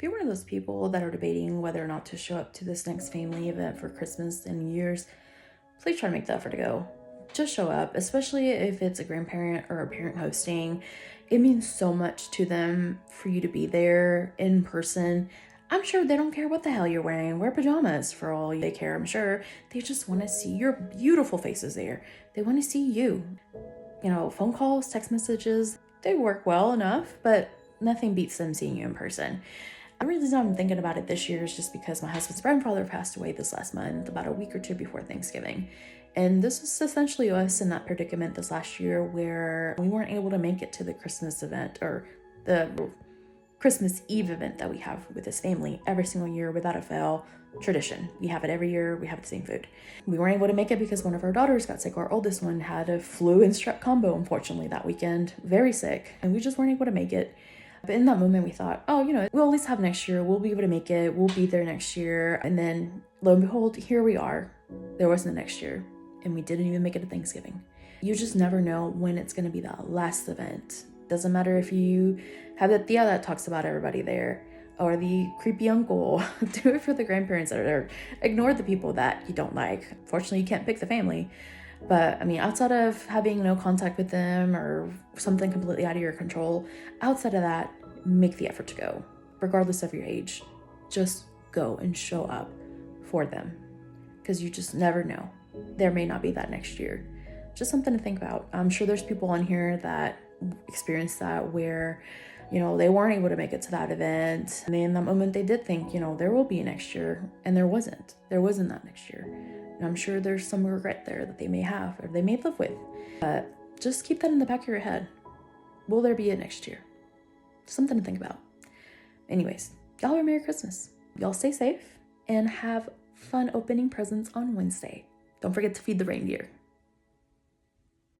If you're one of those people that are debating whether or not to show up to this next family event for Christmas and New Year's, please try to make the effort to go. Just show up, especially if it's a grandparent or a parent hosting. It means so much to them for you to be there in person. I'm sure they don't care what the hell you're wearing. Wear pajamas for all they care, I'm sure. They just want to see your beautiful faces there. They want to see you. Phone calls, text messages, they work well enough, but nothing beats them seeing you in person. The reason I'm thinking about it this year is just because my husband's grandfather passed away this last month, about a week or two before Thanksgiving. And this was essentially us in that predicament this last year where we weren't able to make it to the Christmas event or the Christmas Eve event that we have with his family every single year without a fail. Tradition. We have it every year. We have the same food. We weren't able to make it because one of our daughters got sick. Our oldest one had a flu and strep combo, unfortunately, that weekend. Very sick. And we just weren't able to make it. But in that moment, we thought, we'll at least have next year. We'll be able to make it. We'll be there next year. And then, lo and behold, here we are. There wasn't a next year. And we didn't even make it to Thanksgiving. You just never know when it's going to be the last event. Doesn't matter if you have the Thea that talks about everybody there, or the creepy uncle. Do it for the grandparents that are there. Ignore the people that you don't like. Fortunately, you can't pick the family. But outside of having no contact with them or something completely out of your control, outside of that, make the effort to go. Regardless of your age, just go and show up for them. Because you just never know. There may not be that next year. Just something to think about. I'm sure there's people on here that experienced that where they weren't able to make it to that event. And in that moment, they did think, there will be a next year. And there wasn't. There wasn't that next year. And I'm sure there's some regret there that they may have or they may live with. But just keep that in the back of your head. Will there be a next year? Something to think about. Anyways, y'all are Merry Christmas. Y'all stay safe and have fun opening presents on Wednesday. Don't forget to feed the reindeer.